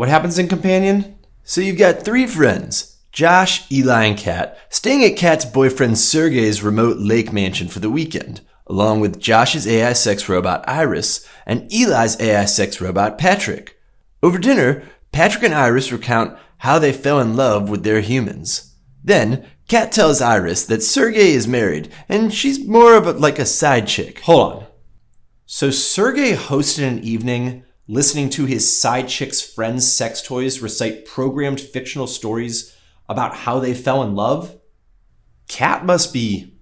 what happens in Companion? So you've got three friends, Josh, Eli, and Kat, staying at Kat's boyfriend Sergey's remote lake mansion for the weekend, along with Josh's AI sex robot Iris and Eli's AI sex robot Patrick. Over dinner, Patrick and Iris recount how they fell in love with their humans. Then, Kat tells Iris that Sergey is married and she's more of a side chick. Hold on. So Sergey hosted an evening listening to his side chick's friends' sex toys recite programmed fictional stories about how they fell in love? Kat must be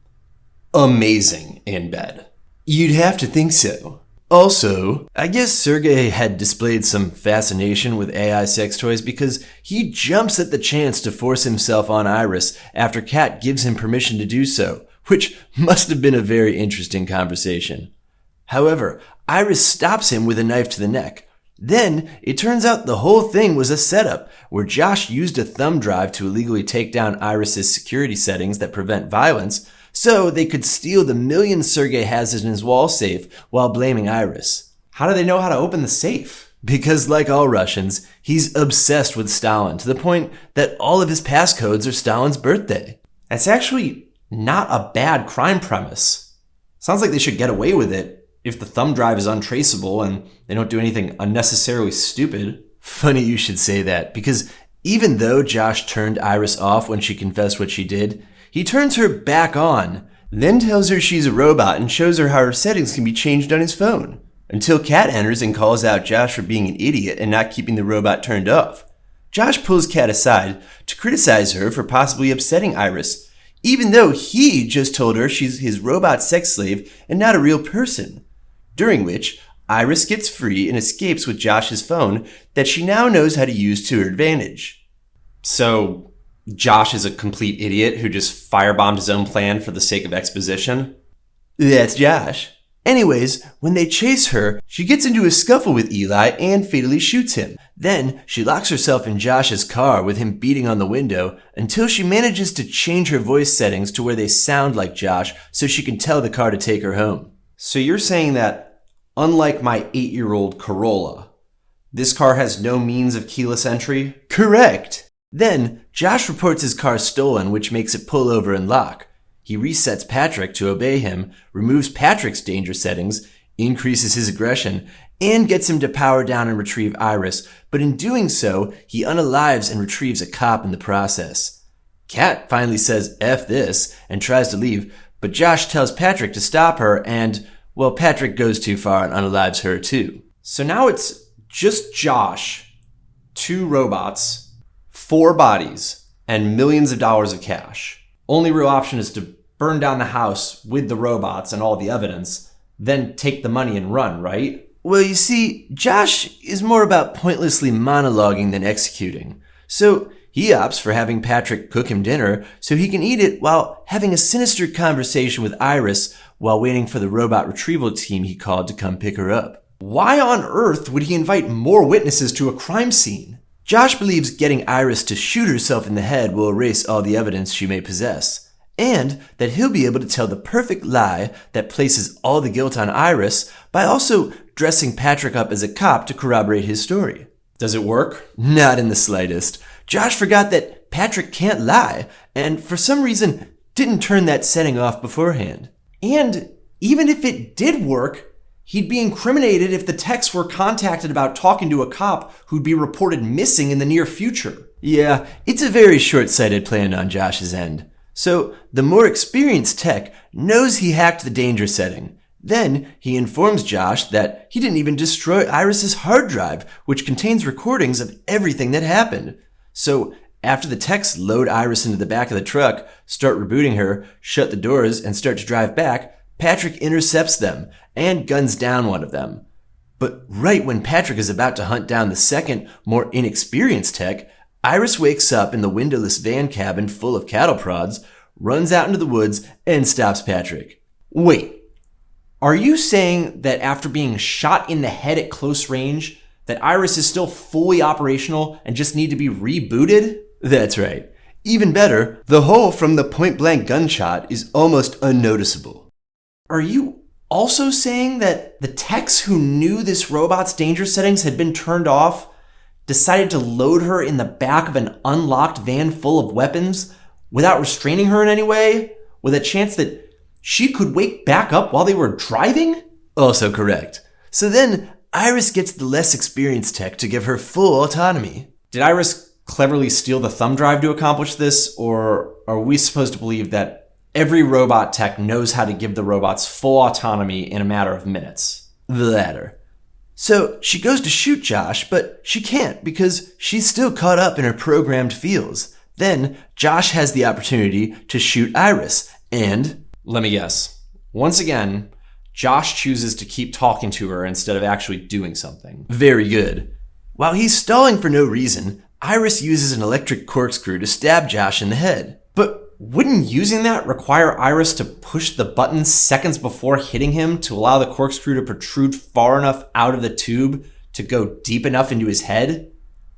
amazing in bed. You'd have to think so. Also, I guess Sergey had displayed some fascination with AI sex toys because he jumps at the chance to force himself on Iris after Kat gives him permission to do so, which must have been a very interesting conversation. However, Iris stops him with a knife to the neck. Then, it turns out the whole thing was a setup where Josh used a thumb drive to illegally take down Iris's security settings that prevent violence, so they could steal the millions Sergey has in his wall safe while blaming Iris. How do they know how to open the safe? Because like all Russians, he's obsessed with Stalin to the point that all of his passcodes are Stalin's birthday. That's actually not a bad crime premise. Sounds like they should get away with it if the thumb drive is untraceable and they don't do anything unnecessarily stupid. Funny you should say that, because even though Josh turned Iris off when she confessed what she did, he turns her back on, then tells her she's a robot and shows her how her settings can be changed on his phone. Until Kat enters and calls out Josh for being an idiot and not keeping the robot turned off. Josh pulls Kat aside to criticize her for possibly upsetting Iris, even though he just told her she's his robot sex slave and not a real person. During which, Iris gets free and escapes with Josh's phone that she now knows how to use to her advantage. So Josh is a complete idiot who just firebombed his own plan for the sake of exposition? That's Josh. Anyways, when they chase her, she gets into a scuffle with Eli and fatally shoots him. Then, she locks herself in Josh's car with him beating on the window until she manages to change her voice settings to where they sound like Josh so she can tell the car to take her home. So you're saying that, unlike my 8-year-old Corolla, this car has no means of keyless entry? Correct! Then, Josh reports his car stolen, which makes it pull over and lock. He resets Patrick to obey him, removes Patrick's danger settings, increases his aggression, and gets him to power down and retrieve Iris, but in doing so, he unalives and retrieves a cop in the process. Kat finally says F this and tries to leave, but Josh tells Patrick to stop her and, well, Patrick goes too far and unalives her too. So now it's just Josh, 2 robots, 4 bodies, and millions of dollars of cash. Only real option is to burn down the house with the robots and all the evidence, then take the money and run, right? Well, you see, Josh is more about pointlessly monologuing than executing. So he opts for having Patrick cook him dinner so he can eat it while having a sinister conversation with Iris while waiting for the robot retrieval team he called to come pick her up. Why on earth would he invite more witnesses to a crime scene? Josh believes getting Iris to shoot herself in the head will erase all the evidence she may possess, and that he'll be able to tell the perfect lie that places all the guilt on Iris by also dressing Patrick up as a cop to corroborate his story. Does it work? Not in the slightest. Josh forgot that Patrick can't lie, and for some reason didn't turn that setting off beforehand. And even if it did work, he'd be incriminated if the techs were contacted about talking to a cop who'd be reported missing in the near future. Yeah, it's a very short-sighted plan on Josh's end. So, the more experienced tech knows he hacked the danger setting. Then, he informs Josh that he didn't even destroy Iris's hard drive, which contains recordings of everything that happened. So, after the techs load Iris into the back of the truck, start rebooting her, shut the doors, and start to drive back, Patrick intercepts them and guns down one of them. But right when Patrick is about to hunt down the second, more inexperienced tech, Iris wakes up in the windowless van cabin full of cattle prods, runs out into the woods, and stops Patrick. Wait, are you saying that after being shot in the head at close range, that Iris is still fully operational and just need to be rebooted? That's right. Even better, the hole from the point-blank gunshot is almost unnoticeable. Are you also saying that the techs who knew this robot's danger settings had been turned off decided to load her in the back of an unlocked van full of weapons without restraining her in any way, with a chance that she could wake back up while they were driving? Also correct. So then Iris gets the less experienced tech to give her full autonomy. Did Iris cleverly steal the thumb drive to accomplish this, or are we supposed to believe that every robot tech knows how to give the robots full autonomy in a matter of minutes? The latter. So she goes to shoot Josh, but she can't because she's still caught up in her programmed feels. Then Josh has the opportunity to shoot Iris, and... Let me guess. Once again, Josh chooses to keep talking to her instead of actually doing something. Very good. While he's stalling for no reason, Iris uses an electric corkscrew to stab Josh in the head. But wouldn't using that require Iris to push the button seconds before hitting him to allow the corkscrew to protrude far enough out of the tube to go deep enough into his head,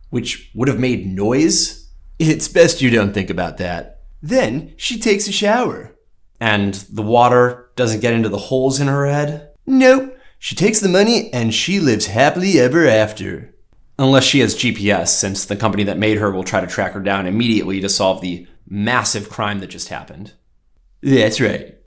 which would have made noise? It's best you don't think about that. Then she takes a shower. And the water doesn't get into the holes in her head? Nope. She takes the money and she lives happily ever after. Unless she has GPS, since the company that made her will try to track her down immediately to solve the massive crime that just happened. That's right.